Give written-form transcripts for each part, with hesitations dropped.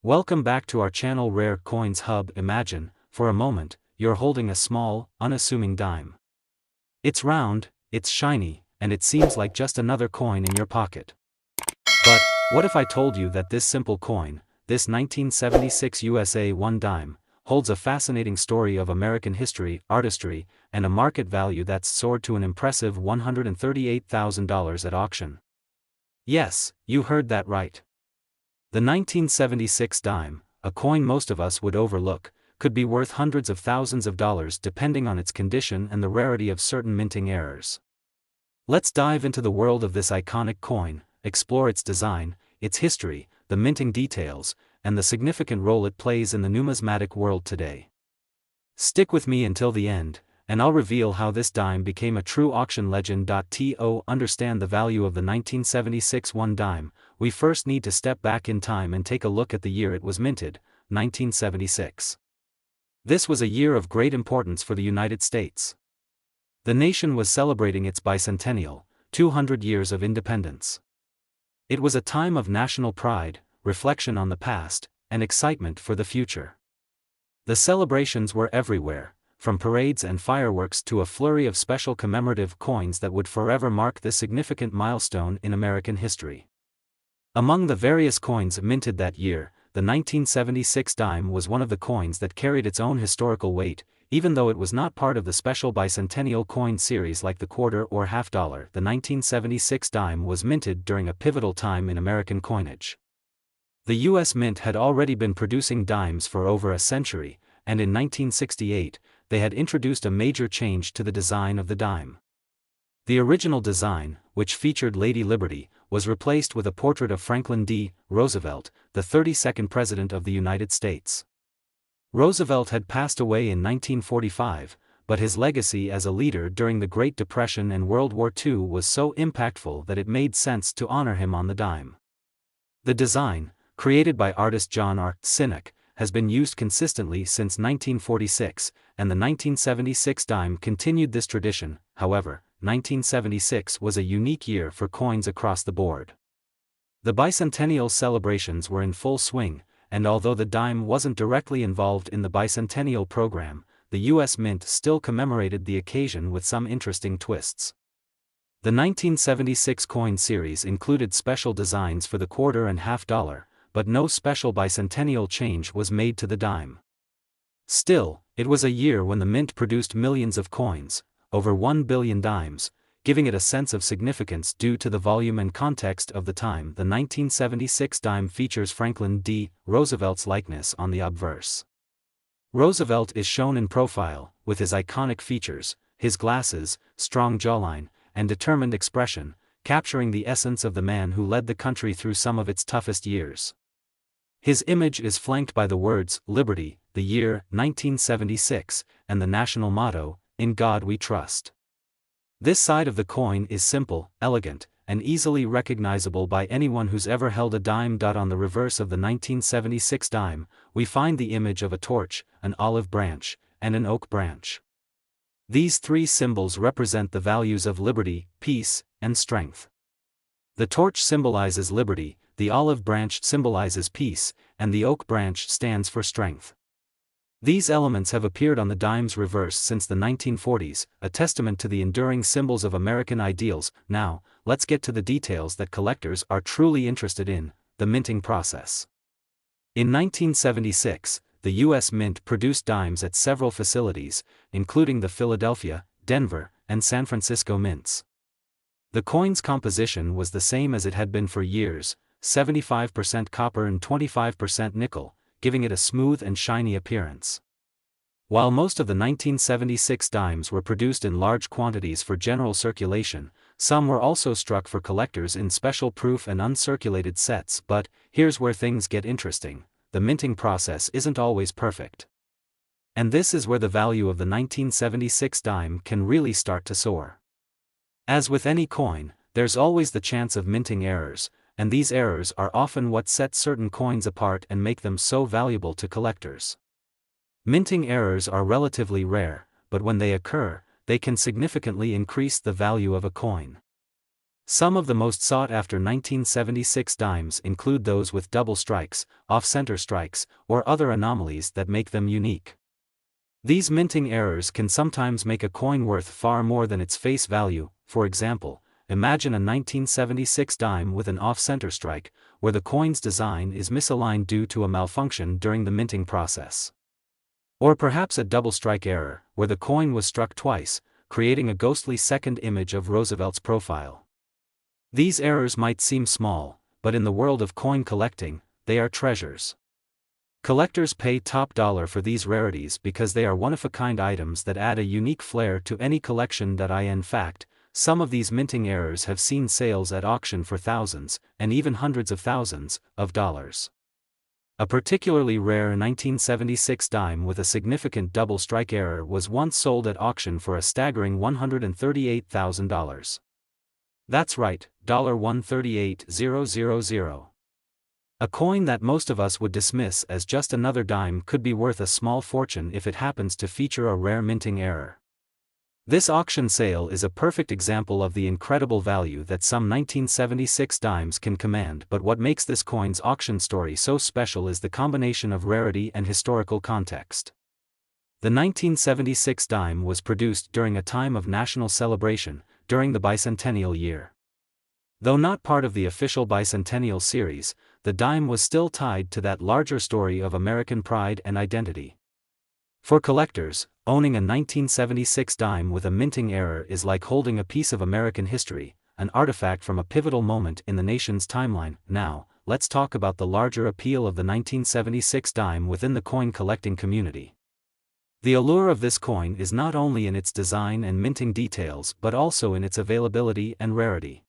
Welcome back to our channel Rare Coins Hub. Imagine, for a moment, you're holding a small, unassuming dime. It's round, it's shiny, and it seems like just another coin in your pocket. But, what if I told you that this simple coin, this 1976 USA 1 dime, holds a fascinating story of American history, artistry, and a market value that's soared to an impressive $138,000 at auction? Yes, you heard that right. The 1976 dime, a coin most of us would overlook, could be worth hundreds of thousands of dollars depending on its condition and the rarity of certain minting errors. Let's dive into the world of this iconic coin, explore its design, its history, the minting details, and the significant role it plays in the numismatic world today. Stick with me until the end, and I'll reveal how this dime became a true auction legend. To understand the value of the 1976 1 dime, we first need to step back in time and take a look at the year it was minted, 1976. This was a year of great importance for the United States. The nation was celebrating its bicentennial, 200 years of independence. It was a time of national pride, reflection on the past, and excitement for the future. The celebrations were everywhere, from parades and fireworks to a flurry of special commemorative coins that would forever mark this significant milestone in American history. Among the various coins minted that year, the 1976 dime was one of the coins that carried its own historical weight, even though it was not part of the special bicentennial coin series like the quarter or half dollar. The 1976 dime was minted during a pivotal time in American coinage. The U.S. Mint had already been producing dimes for over a century, and in 1968, they had introduced a major change to the design of the dime. The original design, which featured Lady Liberty, was replaced with a portrait of Franklin D. Roosevelt, the 32nd President of the United States. Roosevelt had passed away in 1945, but his legacy as a leader during the Great Depression and World War II was so impactful that it made sense to honor him on the dime. The design, created by artist John R. Sinek, has been used consistently since 1946, and the 1976 dime continued this tradition. However, 1976 was a unique year for coins across the board. The bicentennial celebrations were in full swing, and although the dime wasn't directly involved in the bicentennial program, the U.S. Mint still commemorated the occasion with some interesting twists. The 1976 coin series included special designs for the quarter and half dollar, but no special bicentennial change was made to the dime. Still, it was a year when the mint produced millions of coins, over 1 billion dimes, giving it a sense of significance due to the volume and context of the time. The 1976 dime features Franklin D. Roosevelt's likeness on the obverse. Roosevelt is shown in profile, with his iconic features, his glasses, strong jawline, and determined expression, capturing the essence of the man who led the country through some of its toughest years. His image is flanked by the words, Liberty, the year, 1976, and the national motto, In God We Trust. This side of the coin is simple, elegant, and easily recognizable by anyone who's ever held a dime. On the reverse of the 1976 dime, we find the image of a torch, an olive branch, and an oak branch. These three symbols represent the values of liberty, peace, and strength. The torch symbolizes liberty, the olive branch symbolizes peace, and the oak branch stands for strength. These elements have appeared on the dime's reverse since the 1940s, a testament to the enduring symbols of American ideals. Now, let's get to the details that collectors are truly interested in, the minting process. In 1976, the U.S. Mint produced dimes at several facilities, including the Philadelphia, Denver, and San Francisco mints. The coin's composition was the same as it had been for years, 75% copper and 25% nickel, giving it a smooth and shiny appearance. While most of the 1976 dimes were produced in large quantities for general circulation, some were also struck for collectors in special proof and uncirculated sets. But, here's where things get interesting, the minting process isn't always perfect. And this is where the value of the 1976 dime can really start to soar. As with any coin, there's always the chance of minting errors, and these errors are often what set certain coins apart and make them so valuable to collectors. Minting errors are relatively rare, but when they occur, they can significantly increase the value of a coin. Some of the most sought-after 1976 dimes include those with double strikes, off-center strikes, or other anomalies that make them unique. These minting errors can sometimes make a coin worth far more than its face value. For example, imagine a 1976 dime with an off-center strike, where the coin's design is misaligned due to a malfunction during the minting process. Or perhaps a double strike error, where the coin was struck twice, creating a ghostly second image of Roosevelt's profile. These errors might seem small, but in the world of coin collecting, they are treasures. Collectors pay top dollar for these rarities because they are one-of-a-kind items that add a unique flair to any collection. In fact, some of these minting errors have seen sales at auction for thousands, and even hundreds of thousands, of dollars. A particularly rare 1976 dime with a significant double strike error was once sold at auction for a staggering $138,000. That's right, $138,000. A coin that most of us would dismiss as just another dime could be worth a small fortune if it happens to feature a rare minting error. This auction sale is a perfect example of the incredible value that some 1976 dimes can command. But what makes this coin's auction story so special is the combination of rarity and historical context. The 1976 dime was produced during a time of national celebration, during the bicentennial year. Though not part of the official bicentennial series, the dime was still tied to that larger story of American pride and identity. For collectors, owning a 1976 dime with a minting error is like holding a piece of American history, an artifact from a pivotal moment in the nation's timeline. Now, let's talk about the larger appeal of the 1976 dime within the coin collecting community. The allure of this coin is not only in its design and minting details but also in its availability and rarity.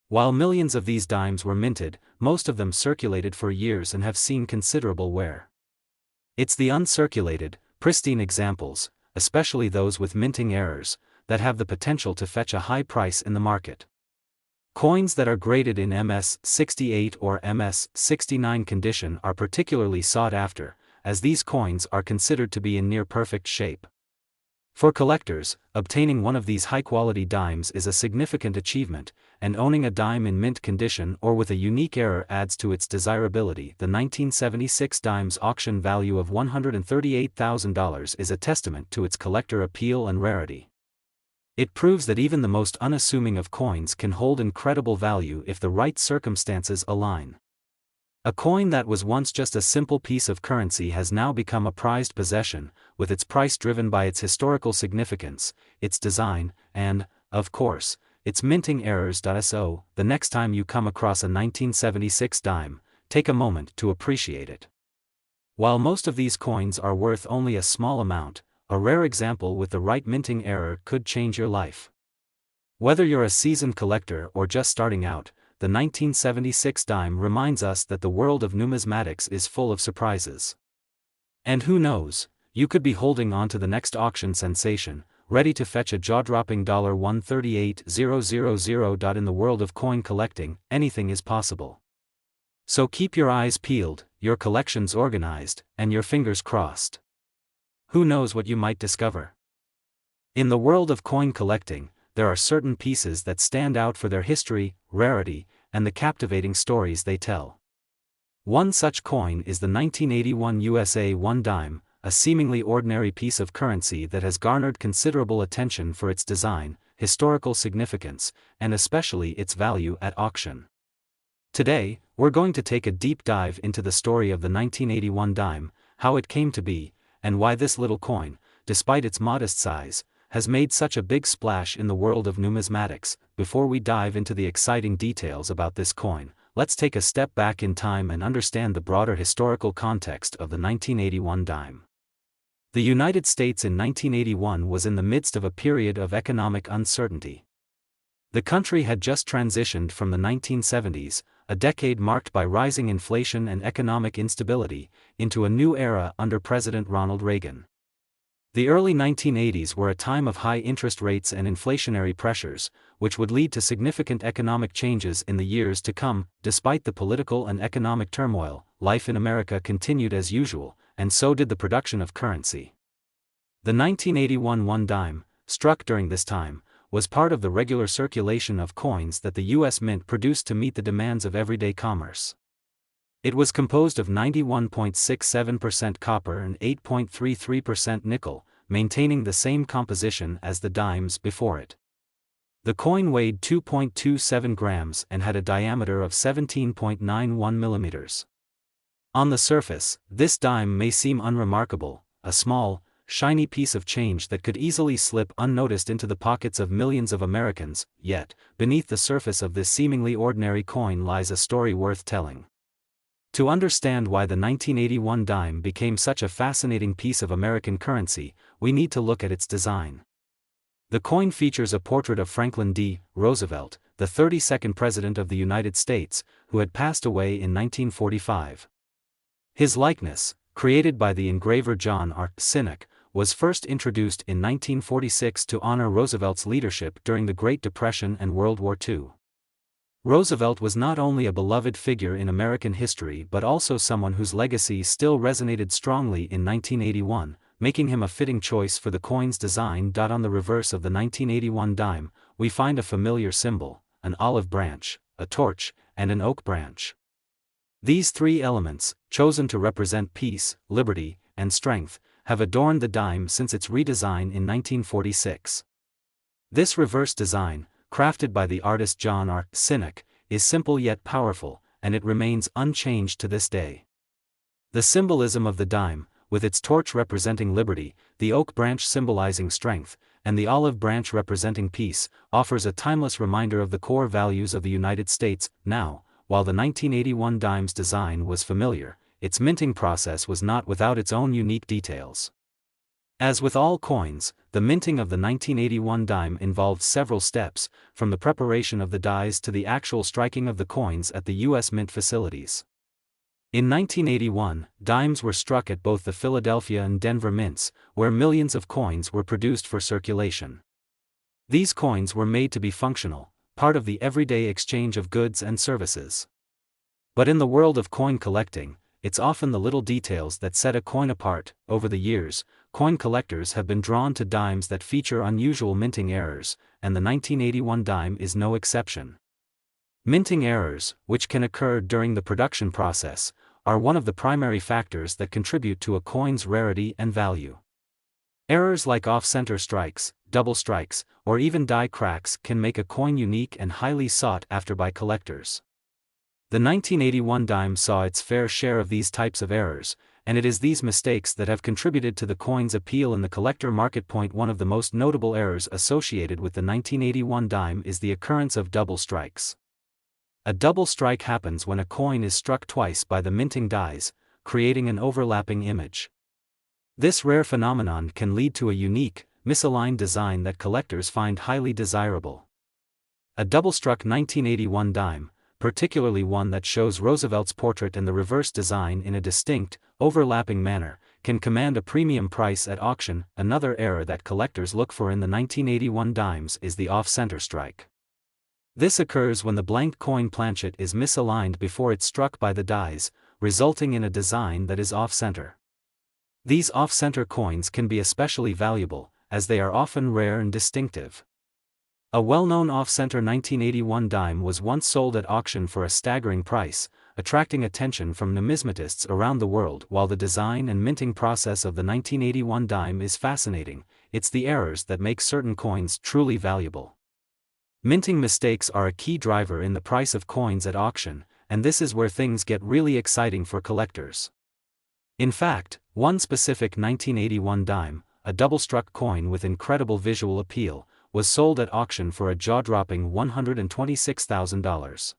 While millions of these dimes were minted, most of them circulated for years and have seen considerable wear. It's the uncirculated, pristine examples, especially those with minting errors, that have the potential to fetch a high price in the market. Coins that are graded in MS-68 or MS-69 condition are particularly sought after, as these coins are considered to be in near-perfect shape. For collectors, obtaining one of these high-quality dimes is a significant achievement, and owning a dime in mint condition or with a unique error adds to its desirability. The 1976 dime's auction value of $138,000 is a testament to its collector appeal and rarity. It proves that even the most unassuming of coins can hold incredible value if the right circumstances align. A coin that was once just a simple piece of currency has now become a prized possession, with its price driven by its historical significance, its design, and, of course, its minting errors. So, the next time you come across a 1976 dime, take a moment to appreciate it. While most of these coins are worth only a small amount, a rare example with the right minting error could change your life. Whether you're a seasoned collector or just starting out, the 1976 dime reminds us that the world of numismatics is full of surprises. And who knows, you could be holding on to the next auction sensation, ready to fetch a jaw-dropping $138,000. In the world of coin collecting, anything is possible. So keep your eyes peeled, your collections organized, and your fingers crossed. Who knows what you might discover? In the world of coin collecting, there are certain pieces that stand out for their history, rarity, and the captivating stories they tell. One such coin is the 1981 USA 1 dime, a seemingly ordinary piece of currency that has garnered considerable attention for its design, historical significance, and especially its value at auction. Today, we're going to take a deep dive into the story of the 1981 dime, how it came to be, and why this little coin, despite its modest size, has made such a big splash in the world of numismatics. Before we dive into the exciting details about this coin, let's take a step back in time and understand the broader historical context of the 1981 dime. The United States in 1981 was in the midst of a period of economic uncertainty. The country had just transitioned from the 1970s, a decade marked by rising inflation and economic instability, into a new era under President Ronald Reagan. The early 1980s were a time of high interest rates and inflationary pressures, which would lead to significant economic changes in the years to come. Despite the political and economic turmoil, life in America continued as usual, and so did the production of currency. The 1981 1 dime, struck during this time, was part of the regular circulation of coins that the U.S. Mint produced to meet the demands of everyday commerce. It was composed of 91.67% copper and 8.33% nickel, maintaining the same composition as the dimes before it. The coin weighed 2.27 grams and had a diameter of 17.91 millimeters. On the surface, this dime may seem unremarkable, a small, shiny piece of change that could easily slip unnoticed into the pockets of millions of Americans, yet, beneath the surface of this seemingly ordinary coin lies a story worth telling. To understand why the 1981 dime became such a fascinating piece of American currency, we need to look at its design. The coin features a portrait of Franklin D. Roosevelt, the 32nd President of the United States, who had passed away in 1945. His likeness, created by the engraver John R. Sinek, was first introduced in 1946 to honor Roosevelt's leadership during the Great Depression and World War II. Roosevelt was not only a beloved figure in American history but also someone whose legacy still resonated strongly in 1981, making him a fitting choice for the coin's design. On the reverse of the 1981 dime, we find a familiar symbol, an olive branch, a torch, and an oak branch. These three elements, chosen to represent peace, liberty, and strength, have adorned the dime since its redesign in 1946. This reverse design, crafted by the artist John R. Sinek, is simple yet powerful, and it remains unchanged to this day. The symbolism of the dime, with its torch representing liberty, the oak branch symbolizing strength, and the olive branch representing peace, offers a timeless reminder of the core values of the United States. Now, while the 1981 dime's design was familiar, its minting process was not without its own unique details. As with all coins, the minting of the 1981 dime involved several steps, from the preparation of the dies to the actual striking of the coins at the U.S. Mint facilities. In 1981, dimes were struck at both the Philadelphia and Denver mints, where millions of coins were produced for circulation. These coins were made to be functional, part of the everyday exchange of goods and services. But in the world of coin collecting, it's often the little details that set a coin apart. Over the years, coin collectors have been drawn to dimes that feature unusual minting errors, and the 1981 dime is no exception. Minting errors, which can occur during the production process, are one of the primary factors that contribute to a coin's rarity and value. Errors like off-center strikes, double strikes, or even die cracks can make a coin unique and highly sought after by collectors. The 1981 dime saw its fair share of these types of errors, and it is these mistakes that have contributed to the coin's appeal in the collector market. One of the most notable errors associated with the 1981 dime is the occurrence of double strikes. A double strike happens when a coin is struck twice by the minting dies, creating an overlapping image. This rare phenomenon can lead to a unique, misaligned design that collectors find highly desirable. A double-struck 1981 dime, particularly one that shows Roosevelt's portrait and the reverse design in a distinct, overlapping manner, can command a premium price at auction. Another error that collectors look for in the 1981 dimes is the off-center strike. This occurs when the blank coin planchet is misaligned before it's struck by the dies, resulting in a design that is off-center. These off-center coins can be especially valuable, as they are often rare and distinctive. A well-known off-center 1981 dime was once sold at auction for a staggering price, attracting attention from numismatists around the world. While the design and minting process of the 1981 dime is fascinating, it's the errors that make certain coins truly valuable. Minting mistakes are a key driver in the price of coins at auction, and this is where things get really exciting for collectors. In fact, one specific 1981 dime, a double-struck coin with incredible visual appeal, was sold at auction for a jaw-dropping $126,000.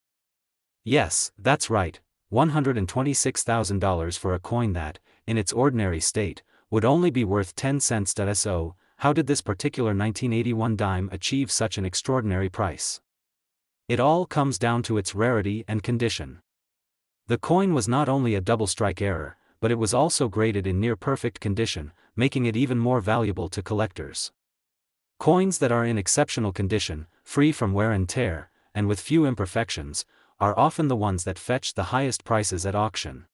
Yes, that's right, $126,000 for a coin that, in its ordinary state, would only be worth 10 cents. So, how did this particular 1981 dime achieve such an extraordinary price? It all comes down to its rarity and condition. The coin was not only a double-strike error, but it was also graded in near-perfect condition, making it even more valuable to collectors. Coins that are in exceptional condition, free from wear and tear, and with few imperfections, are often the ones that fetch the highest prices at auction.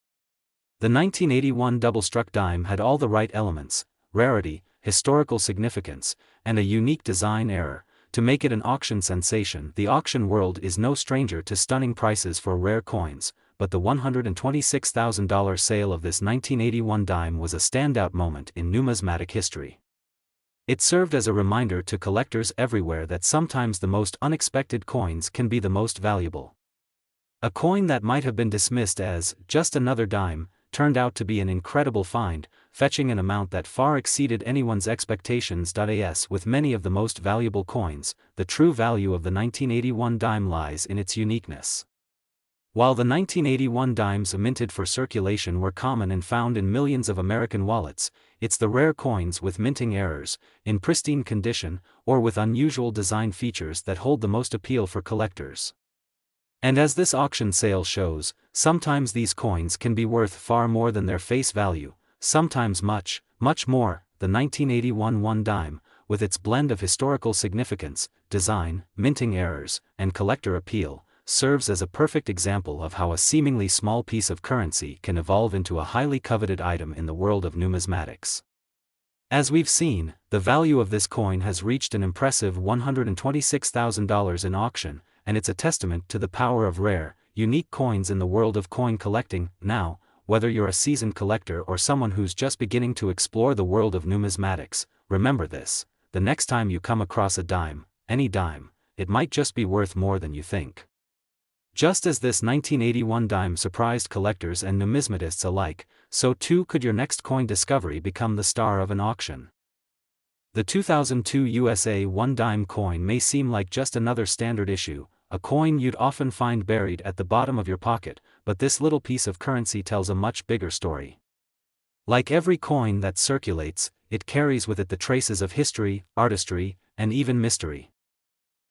The 1981 double-struck dime had all the right elements: rarity, historical significance, and a unique design error, to make it an auction sensation. The auction world is no stranger to stunning prices for rare coins, but the $126,000 sale of this 1981 dime was a standout moment in numismatic history. It served as a reminder to collectors everywhere that sometimes the most unexpected coins can be the most valuable. A coin that might have been dismissed as just another dime turned out to be an incredible find, fetching an amount that far exceeded anyone's expectations. As with many of the most valuable coins, the true value of the 1981 dime lies in its uniqueness. While the 1981 dimes minted for circulation were common and found in millions of American wallets, it's the rare coins with minting errors, in pristine condition, or with unusual design features that hold the most appeal for collectors. And as this auction sale shows, sometimes these coins can be worth far more than their face value, sometimes much, much more. The 1981 one dime, with its blend of historical significance, design, minting errors, and collector appeal, serves as a perfect example of how a seemingly small piece of currency can evolve into a highly coveted item in the world of numismatics. As we've seen, the value of this coin has reached an impressive $126,000 in auction, and it's a testament to the power of rare, unique coins in the world of coin collecting. Now, whether you're a seasoned collector or someone who's just beginning to explore the world of numismatics, remember this: the next time you come across a dime, any dime, it might just be worth more than you think. Just as this 1981 dime surprised collectors and numismatists alike, so too could your next coin discovery become the star of an auction. The 2002 USA 1 dime coin may seem like just another standard issue, a coin you'd often find buried at the bottom of your pocket, but this little piece of currency tells a much bigger story. Like every coin that circulates, it carries with it the traces of history, artistry, and even mystery.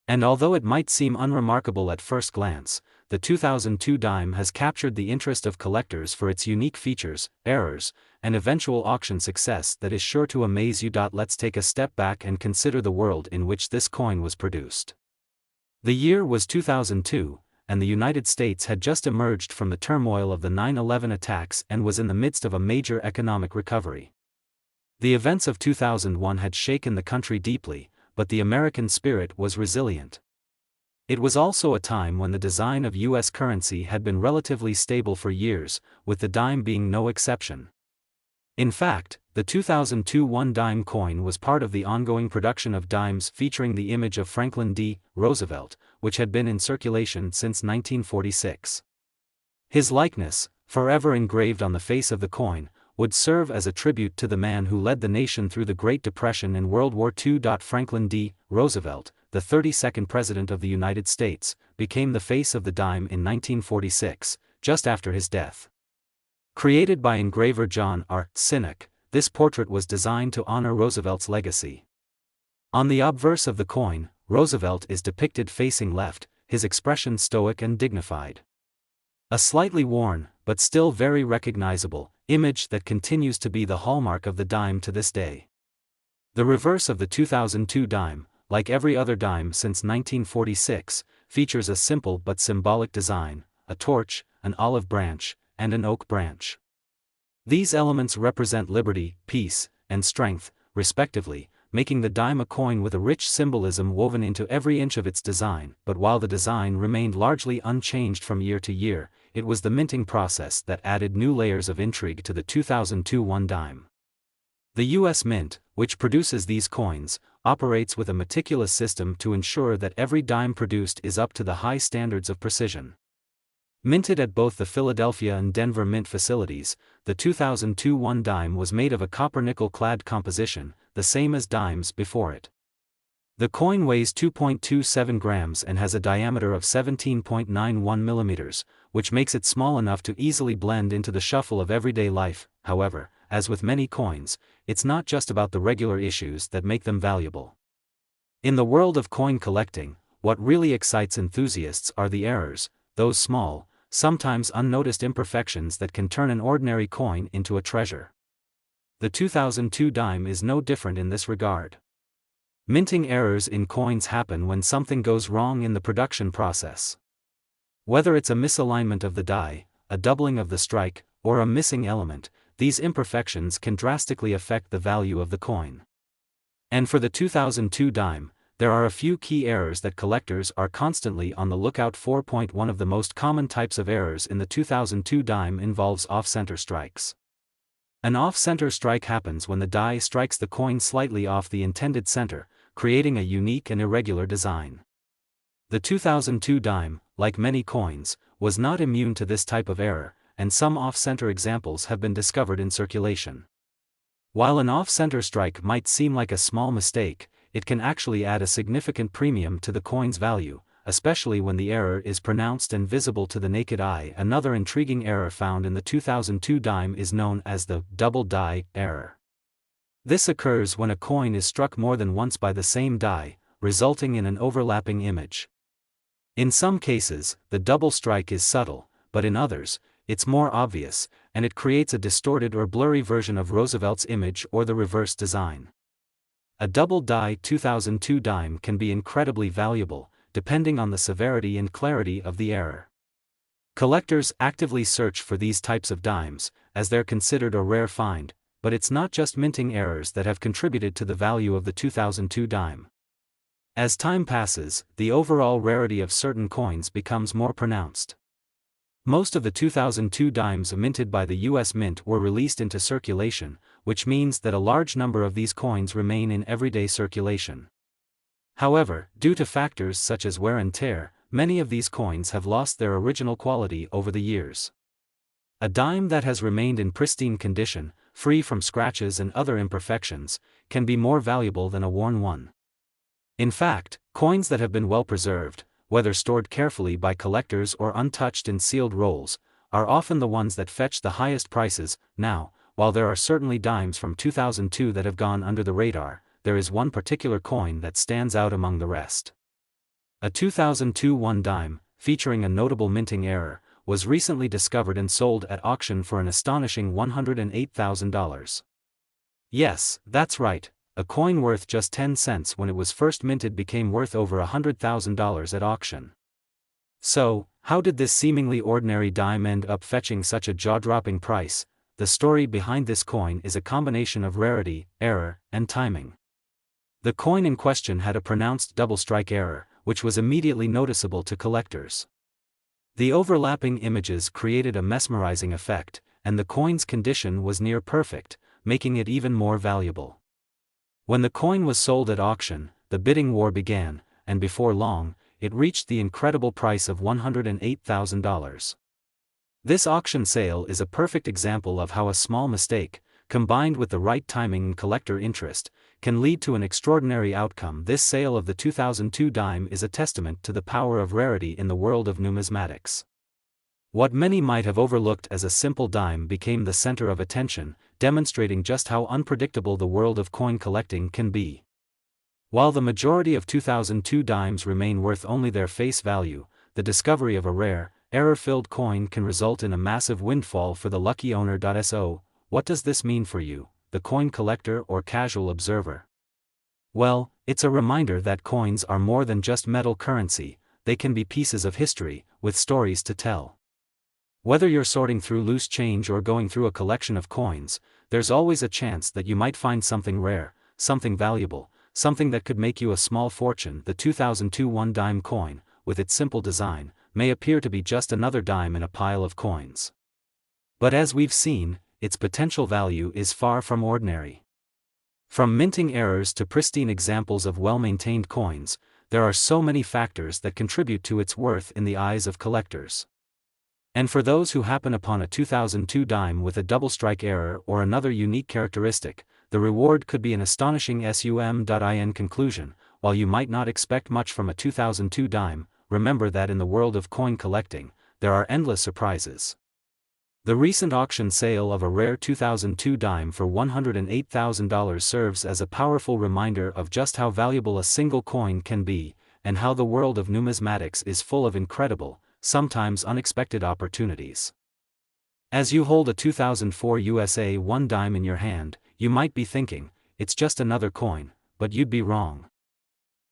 And although it might seem unremarkable at first glance, the 2002 dime has captured the interest of collectors for its unique features, errors, and eventual auction success that is sure to amaze you. Let's take a step back and consider the world in which this coin was produced. The year was 2002, and the United States had just emerged from the turmoil of the 9/11 attacks and was in the midst of a major economic recovery. The events of 2001 had shaken the country deeply, but the American spirit was resilient. It was also a time when the design of U.S. currency had been relatively stable for years, with the dime being no exception. In fact, the 2002 one dime coin was part of the ongoing production of dimes featuring the image of Franklin D. Roosevelt, which had been in circulation since 1946. His likeness, forever engraved on the face of the coin, would serve as a tribute to the man who led the nation through the Great Depression and World War II. Franklin D. Roosevelt, the 32nd President of the United States, became the face of the dime in 1946, just after his death. Created by engraver John R. Sinek, this portrait was designed to honor Roosevelt's legacy. On the obverse of the coin, Roosevelt is depicted facing left, his expression stoic and dignified. A slightly worn, but still very recognizable, image that continues to be the hallmark of the dime to this day. The reverse of the 2002 dime, like every other dime since 1946, features a simple but symbolic design: a torch, an olive branch, and an oak branch. These elements represent liberty, peace, and strength, respectively, making the dime a coin with a rich symbolism woven into every inch of its design. But while the design remained largely unchanged from year to year, it was the minting process that added new layers of intrigue to the 2002 one dime. The U.S. Mint, which produces these coins, operates with a meticulous system to ensure that every dime produced is up to the high standards of precision. Minted at both the Philadelphia and Denver mint facilities, the 2002 one dime was made of a copper-nickel clad composition, the same as dimes before it. The coin weighs 2.27 grams and has a diameter of 17.91 millimeters, which makes it small enough to easily blend into the shuffle of everyday life. However, as with many coins, it's not just about the regular issues that make them valuable. In the world of coin collecting, what really excites enthusiasts are the errors, those small, sometimes unnoticed imperfections that can turn an ordinary coin into a treasure. The 2002 dime is no different in this regard. Minting errors in coins happen when something goes wrong in the production process. Whether it's a misalignment of the die, a doubling of the strike, or a missing element, these imperfections can drastically affect the value of the coin. And for the 2002 dime, there are a few key errors that collectors are constantly on the lookout for. One of the most common types of errors in the 2002 dime involves off-center strikes. An off-center strike happens when the die strikes the coin slightly off the intended center, creating a unique and irregular design. The 2002 dime, like many coins, was not immune to this type of error, and some off-center examples have been discovered in circulation. While an off-center strike might seem like a small mistake, it can actually add a significant premium to the coin's value, especially when the error is pronounced and visible to the naked eye. Another intriguing error found in the 2002 dime is known as the double die error. This occurs when a coin is struck more than once by the same die, resulting in an overlapping image. In some cases, the double strike is subtle, but in others, it's more obvious, and it creates a distorted or blurry version of Roosevelt's image or the reverse design. A double die 2002 dime can be incredibly valuable, depending on the severity and clarity of the error. Collectors actively search for these types of dimes, as they're considered a rare find, but it's not just minting errors that have contributed to the value of the 2002 dime. As time passes, the overall rarity of certain coins becomes more pronounced. Most of the 2002 dimes minted by the U.S. Mint were released into circulation, which means that a large number of these coins remain in everyday circulation. However, due to factors such as wear and tear, many of these coins have lost their original quality over the years. A dime that has remained in pristine condition, free from scratches and other imperfections, can be more valuable than a worn one. In fact, coins that have been well preserved, whether stored carefully by collectors or untouched in sealed rolls, are often the ones that fetch the highest prices. Now, while there are certainly dimes from 2002 that have gone under the radar, there is one particular coin that stands out among the rest. A 2002 one dime, featuring a notable minting error, was recently discovered and sold at auction for an astonishing $108,000. Yes, that's right. A coin worth just 10 cents when it was first minted became worth over $100,000 at auction. So, how did this seemingly ordinary dime end up fetching such a jaw-dropping price? The story behind this coin is a combination of rarity, error, and timing. The coin in question had a pronounced double strike error, which was immediately noticeable to collectors. The overlapping images created a mesmerizing effect, and the coin's condition was near perfect, making it even more valuable. When the coin was sold at auction, the bidding war began, and before long, it reached the incredible price of $108,000. This auction sale is a perfect example of how a small mistake, combined with the right timing and collector interest, can lead to an extraordinary outcome. This sale of the 2002 dime is a testament to the power of rarity in the world of numismatics. What many might have overlooked as a simple dime became the center of attention, demonstrating just how unpredictable the world of coin collecting can be. While the majority of 2002 dimes remain worth only their face value, the discovery of a rare, error-filled coin can result in a massive windfall for the lucky owner. So, what does this mean for you, the coin collector or casual observer? Well, it's a reminder that coins are more than just metal currency, they can be pieces of history, with stories to tell. Whether you're sorting through loose change or going through a collection of coins, there's always a chance that you might find something rare, something valuable, something that could make you a small fortune. The 2002 one dime coin, with its simple design, may appear to be just another dime in a pile of coins. But as we've seen, its potential value is far from ordinary. From minting errors to pristine examples of well-maintained coins, there are so many factors that contribute to its worth in the eyes of collectors. And for those who happen upon a 2002 dime with a double strike error or another unique characteristic, the reward could be an astonishing sum. In conclusion, while you might not expect much from a 2002 dime, remember that in the world of coin collecting, there are endless surprises. The recent auction sale of a rare 2002 dime for $108,000 serves as a powerful reminder of just how valuable a single coin can be, and how the world of numismatics is full of incredible, sometimes unexpected opportunities. As you hold a 2004 USA 1 dime in your hand, you might be thinking, it's just another coin, but you'd be wrong.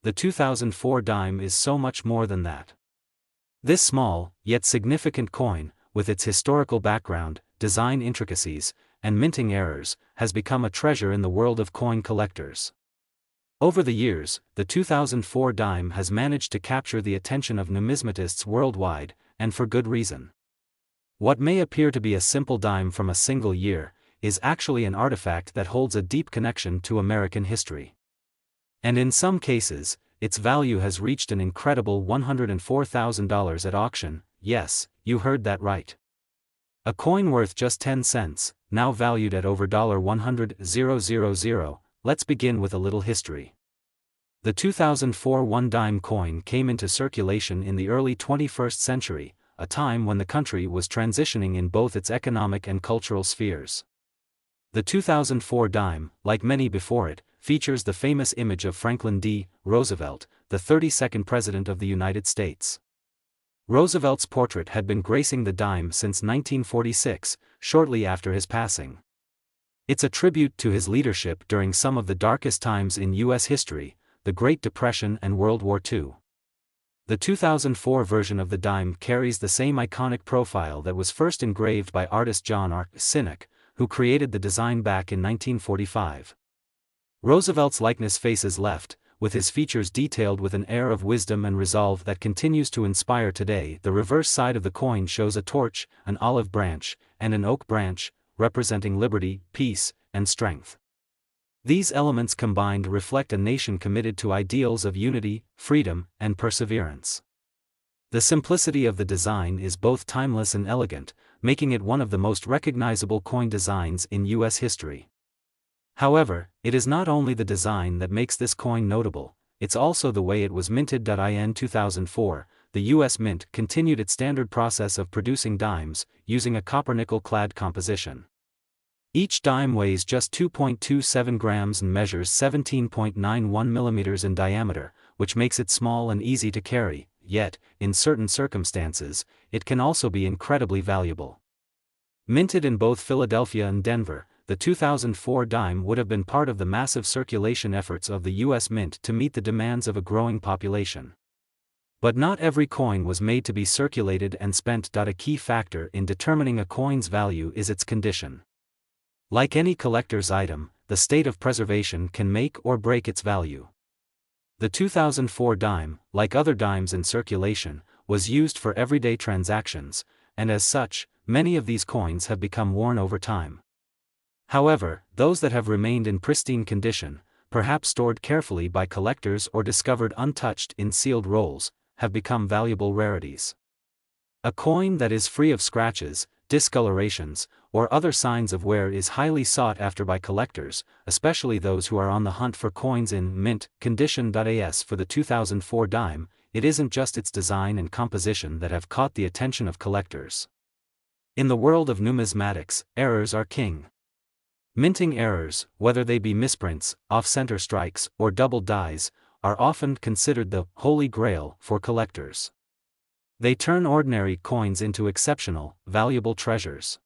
The 2004 dime is so much more than that. This small, yet significant coin, with its historical background, design intricacies, and minting errors, has become a treasure in the world of coin collectors. Over the years, the 2004 dime has managed to capture the attention of numismatists worldwide, and for good reason. What may appear to be a simple dime from a single year, is actually an artifact that holds a deep connection to American history. And in some cases, its value has reached an incredible $104,000 at auction. Yes, you heard that right. A coin worth just 10 cents, now valued at over $100,000. Let's begin with a little history. The 2004 one-dime coin came into circulation in the early 21st century, a time when the country was transitioning in both its economic and cultural spheres. The 2004 dime, like many before it, features the famous image of Franklin D. Roosevelt, the 32nd President of the United States. Roosevelt's portrait had been gracing the dime since 1946, shortly after his passing. It's a tribute to his leadership during some of the darkest times in U.S. history, the Great Depression and World War II. The 2004 version of the dime carries the same iconic profile that was first engraved by artist John R. Sinek, who created the design back in 1945. Roosevelt's likeness faces left, with his features detailed with an air of wisdom and resolve that continues to inspire today. The reverse side of the coin shows a torch, an olive branch, and an oak branch, representing liberty, peace, and strength. These elements combined reflect a nation committed to ideals of unity, freedom, and perseverance. The simplicity of the design is both timeless and elegant, making it one of the most recognizable coin designs in U.S. history. However, it is not only the design that makes this coin notable, it's also the way it was minted. In 2004, the U.S. Mint continued its standard process of producing dimes, using a copper-nickel clad composition. Each dime weighs just 2.27 grams and measures 17.91 millimeters in diameter, which makes it small and easy to carry, yet, in certain circumstances, it can also be incredibly valuable. Minted in both Philadelphia and Denver, the 2004 dime would have been part of the massive circulation efforts of the U.S. Mint to meet the demands of a growing population. But not every coin was made to be circulated and spent. A key factor in determining a coin's value is its condition. Like any collector's item, the state of preservation can make or break its value. The 2004 dime, like other dimes in circulation, was used for everyday transactions, and as such, many of these coins have become worn over time. However, those that have remained in pristine condition, perhaps stored carefully by collectors or discovered untouched in sealed rolls, have become valuable rarities. A coin that is free of scratches, discolorations, or other signs of wear is highly sought after by collectors, especially those who are on the hunt for coins in mint condition. As for the 2004 dime, it isn't just its design and composition that have caught the attention of collectors. In the world of numismatics, errors are king. Minting errors, whether they be misprints, off-center strikes, or double dies, are often considered the holy grail for collectors. They turn ordinary coins into exceptional, valuable treasures.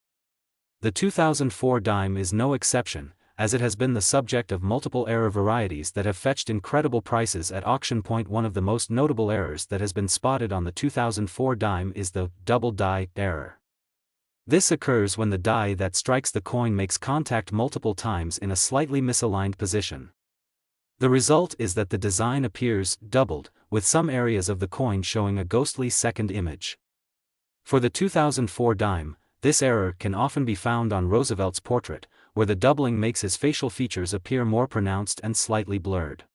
The 2004 dime is no exception, as it has been the subject of multiple error varieties that have fetched incredible prices at auction. One of the most notable errors that has been spotted on the 2004 dime is the double die error. This occurs when the die that strikes the coin makes contact multiple times in a slightly misaligned position. The result is that the design appears doubled, with some areas of the coin showing a ghostly second image. For the 2004 dime, this error can often be found on Roosevelt's portrait, where the doubling makes his facial features appear more pronounced and slightly blurred.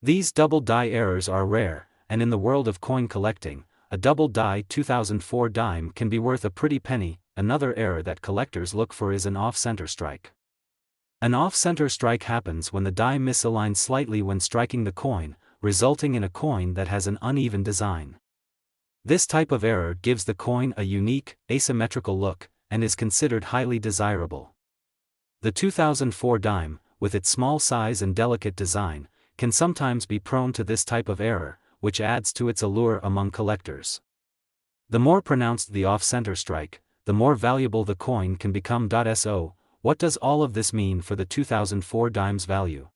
These double die errors are rare, and in the world of coin collecting, a double die 2004 dime can be worth a pretty penny. Another error that collectors look for is an off-center strike. An off-center strike happens when the die misaligns slightly when striking the coin, resulting in a coin that has an uneven design. This type of error gives the coin a unique, asymmetrical look, and is considered highly desirable. The 2004 dime, with its small size and delicate design, can sometimes be prone to this type of error, which adds to its allure among collectors. The more pronounced the off-center strike, the more valuable the coin can become. So, what does all of this mean for the 2004 dime's value?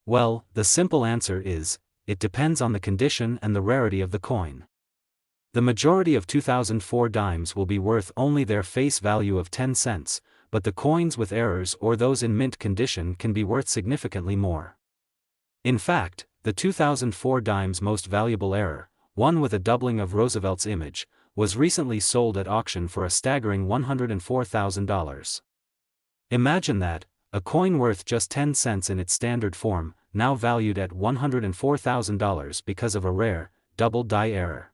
Well, the simple answer is, it depends on the condition and the rarity of the coin. The majority of 2004 dimes will be worth only their face value of 10 cents, but the coins with errors or those in mint condition can be worth significantly more. In fact, the 2004 dime's most valuable error, one with a doubling of Roosevelt's image, was recently sold at auction for a staggering $104,000. Imagine that, a coin worth just 10 cents in its standard form, now valued at $104,000 because of a rare, double die error.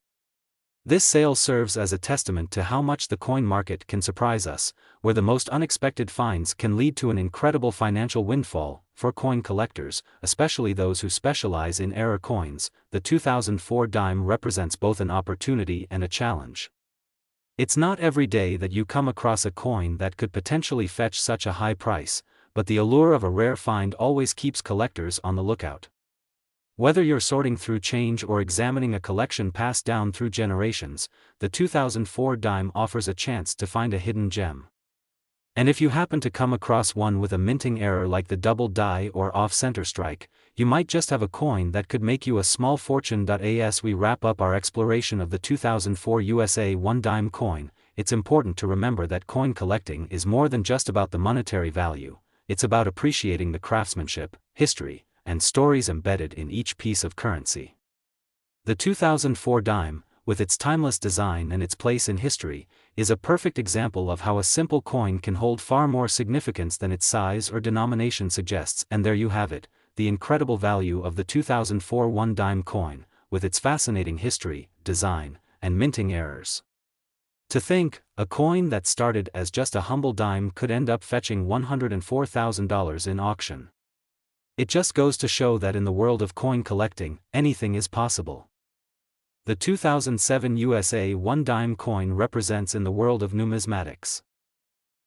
This sale serves as a testament to how much the coin market can surprise us, where the most unexpected finds can lead to an incredible financial windfall. For coin collectors, especially those who specialize in error coins, the 2004 dime represents both an opportunity and a challenge. It's not every day that you come across a coin that could potentially fetch such a high price, but the allure of a rare find always keeps collectors on the lookout. Whether you're sorting through change or examining a collection passed down through generations, the 2004 dime offers a chance to find a hidden gem. And if you happen to come across one with a minting error like the double die or off-center strike, you might just have a coin that could make you a small fortune. As we wrap up our exploration of the 2004 USA 1 dime coin, it's important to remember that coin collecting is more than just about the monetary value. It's about appreciating the craftsmanship, history, and stories embedded in each piece of currency. The 2004 dime, with its timeless design and its place in history, is a perfect example of how a simple coin can hold far more significance than its size or denomination suggests. And there you have it, the incredible value of the 2004 1 dime coin, with its fascinating history, design, and minting errors. To think, a coin that started as just a humble dime could end up fetching $104,000 in auction. It just goes to show that in the world of coin collecting, anything is possible. The 2007 USA 1 dime coin represents in the world of numismatics.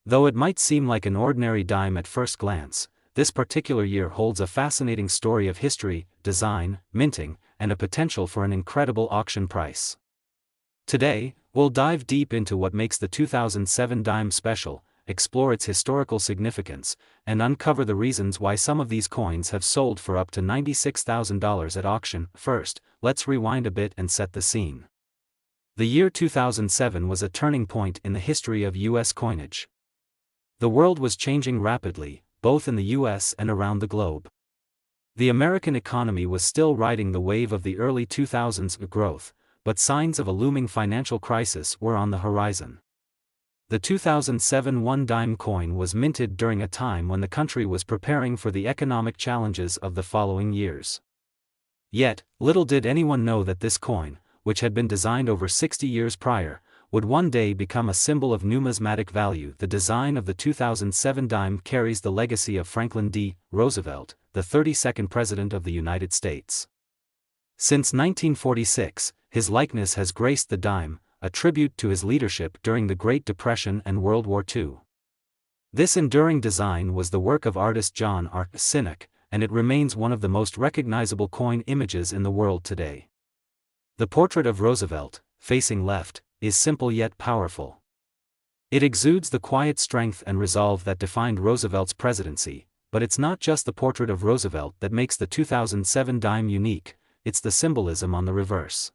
Though it might seem like an ordinary dime at first glance, this particular year holds a fascinating story of history, design, minting, and a potential for an incredible auction price. Today, we'll dive deep into what makes the 2007 dime special, explore its historical significance, and uncover the reasons why some of these coins have sold for up to $96,000 at auction. First, let's rewind a bit and set the scene. The year 2007 was a turning point in the history of U.S. coinage. The world was changing rapidly, both in the U.S. and around the globe. The American economy was still riding the wave of the early 2000s growth, but signs of a looming financial crisis were on the horizon. The 2007 1 dime coin was minted during a time when the country was preparing for the economic challenges of the following years. Yet, little did anyone know that this coin, which had been designed over 60 years prior, would one day become a symbol of numismatic value. The design of the 2007 dime carries the legacy of Franklin D. Roosevelt, the 32nd President of the United States. Since 1946, his likeness has graced the dime, a tribute to his leadership during the Great Depression and World War II. This enduring design was the work of artist John R. Sinek, and it remains one of the most recognizable coin images in the world today. The portrait of Roosevelt, facing left, is simple yet powerful. It exudes the quiet strength and resolve that defined Roosevelt's presidency, but it's not just the portrait of Roosevelt that makes the 2007 dime unique, it's the symbolism on the reverse.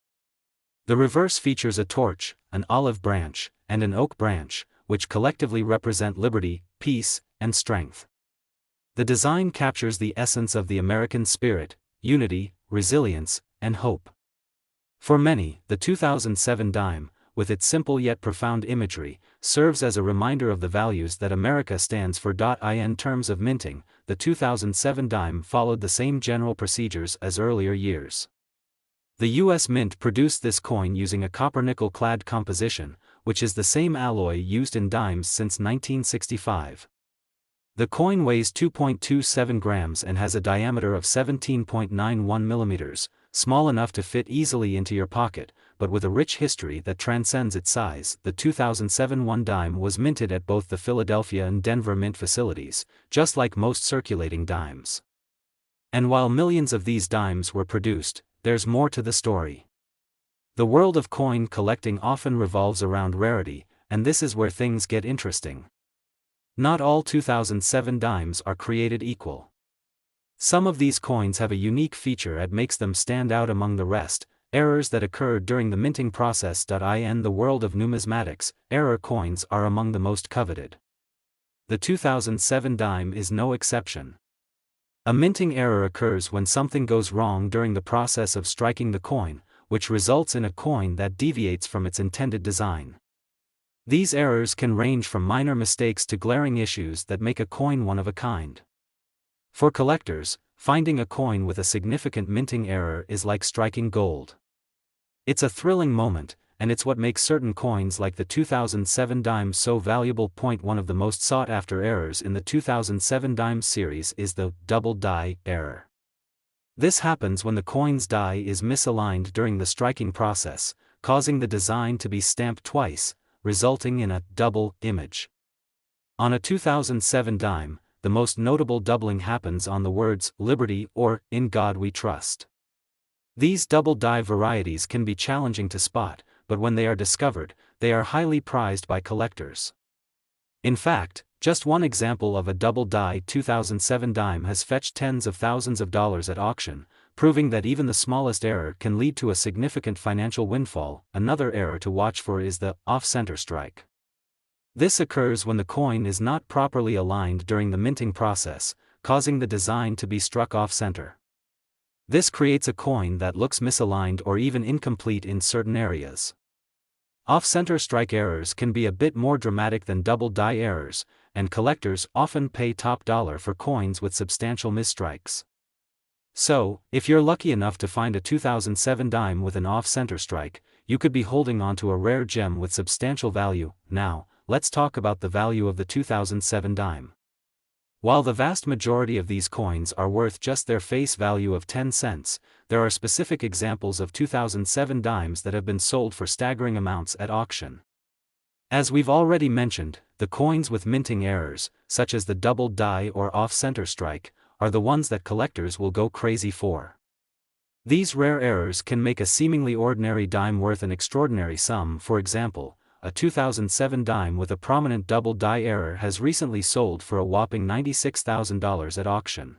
The reverse features a torch, an olive branch, and an oak branch, which collectively represent liberty, peace, and strength. The design captures the essence of the American spirit, unity, resilience, and hope. For many, the 2007 dime, with its simple yet profound imagery, serves as a reminder of the values that America stands for. In terms of minting, the 2007 dime followed the same general procedures as earlier years. The U.S. Mint produced this coin using a copper-nickel clad composition, which is the same alloy used in dimes since 1965. The coin weighs 2.27 grams and has a diameter of 17.91 millimeters, small enough to fit easily into your pocket, but with a rich history that transcends its size. The 2007 1 dime was minted at both the Philadelphia and Denver mint facilities, just like most circulating dimes. And while millions of these dimes were produced, there's more to the story. The world of coin collecting often revolves around rarity, and this is where things get interesting. Not all 2007 dimes are created equal. Some of these coins have a unique feature that makes them stand out among the rest, errors that occurred during the minting process. In the world of numismatics, error coins are among the most coveted. The 2007 dime is no exception. A minting error occurs when something goes wrong during the process of striking the coin, which results in a coin that deviates from its intended design. These errors can range from minor mistakes to glaring issues that make a coin one of a kind. For collectors, finding a coin with a significant minting error is like striking gold. It's a thrilling moment, and it's what makes certain coins like the 2007 dime so valuable. One of the most sought-after errors in the 2007 dime series is the double die error. This happens when the coin's die is misaligned during the striking process, causing the design to be stamped twice, resulting in a double image. On a 2007 dime, the most notable doubling happens on the words "Liberty" or "In God We Trust." These double die varieties can be challenging to spot, but when they are discovered, they are highly prized by collectors. In fact, just one example of a double die 2007 dime has fetched tens of thousands of dollars at auction, proving that even the smallest error can lead to a significant financial windfall. Another error to watch for is the off-center strike. This occurs when the coin is not properly aligned during the minting process, causing the design to be struck off-center. This creates a coin that looks misaligned or even incomplete in certain areas. Off-center strike errors can be a bit more dramatic than double die errors, and collectors often pay top dollar for coins with substantial misstrikes. So, if you're lucky enough to find a 2007 dime with an off-center strike, you could be holding onto a rare gem with substantial value. Now, let's talk about the value of the 2007 dime. While the vast majority of these coins are worth just their face value of 10 cents, there are specific examples of 2007 dimes that have been sold for staggering amounts at auction. As we've already mentioned, the coins with minting errors, such as the double die or off-center strike, are the ones that collectors will go crazy for. These rare errors can make a seemingly ordinary dime worth an extraordinary sum. For example, a 2007 dime with a prominent double die error has recently sold for a whopping $96,000 at auction.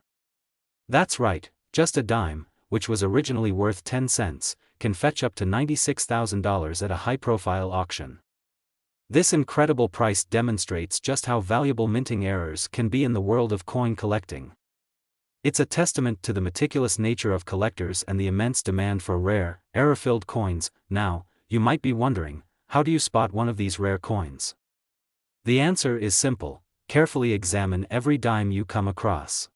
That's right, just a dime, which was originally worth 10 cents, can fetch up to $96,000 at a high-profile auction. This incredible price demonstrates just how valuable minting errors can be in the world of coin collecting. It's a testament to the meticulous nature of collectors and the immense demand for rare, error-filled coins. Now, you might be wondering, how do you spot one of these rare coins? The answer is simple: carefully examine every dime you come across.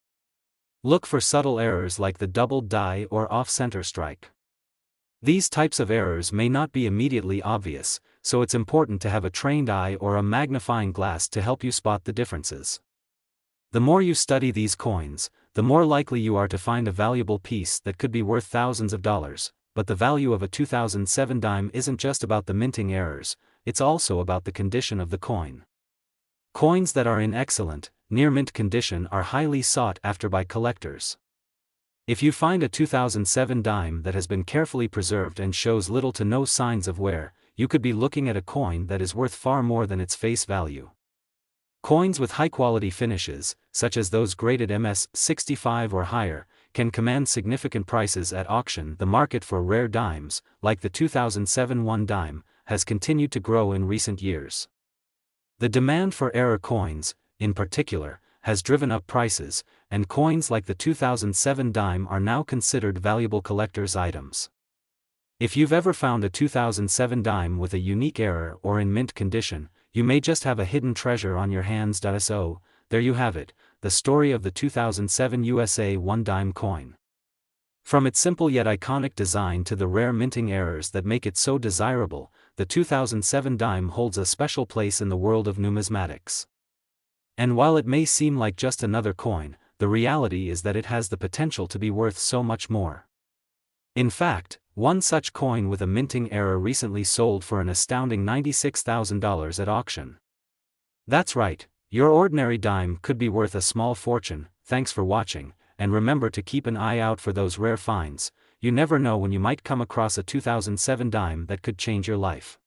Look for subtle errors like the double die or off-center strike. These types of errors may not be immediately obvious, so it's important to have a trained eye or a magnifying glass to help you spot the differences. The more you study these coins, the more likely you are to find a valuable piece that could be worth thousands of dollars. But the value of a 2007 dime isn't just about the minting errors, it's also about the condition of the coin. Coins that are in excellent, near-mint condition are highly sought after by collectors. If you find a 2007 dime that has been carefully preserved and shows little to no signs of wear, you could be looking at a coin that is worth far more than its face value. Coins with high-quality finishes, such as those graded MS-65 or higher, can command significant prices at auction. The market for rare dimes, like the 2007 one dime, has continued to grow in recent years. The demand for error coins, in particular, has driven up prices, and coins like the 2007 dime are now considered valuable collector's items. If you've ever found a 2007 dime with a unique error or in mint condition, you may just have a hidden treasure on your hands. So, there you have it, the story of the 2007 USA 1 dime coin. From its simple yet iconic design to the rare minting errors that make it so desirable, the 2007 dime holds a special place in the world of numismatics. And while it may seem like just another coin, the reality is that it has the potential to be worth so much more. In fact, one such coin with a minting error recently sold for an astounding $96,000 at auction. That's right, your ordinary dime could be worth a small fortune. Thanks for watching, and remember to keep an eye out for those rare finds. You never know when you might come across a 2007 dime that could change your life.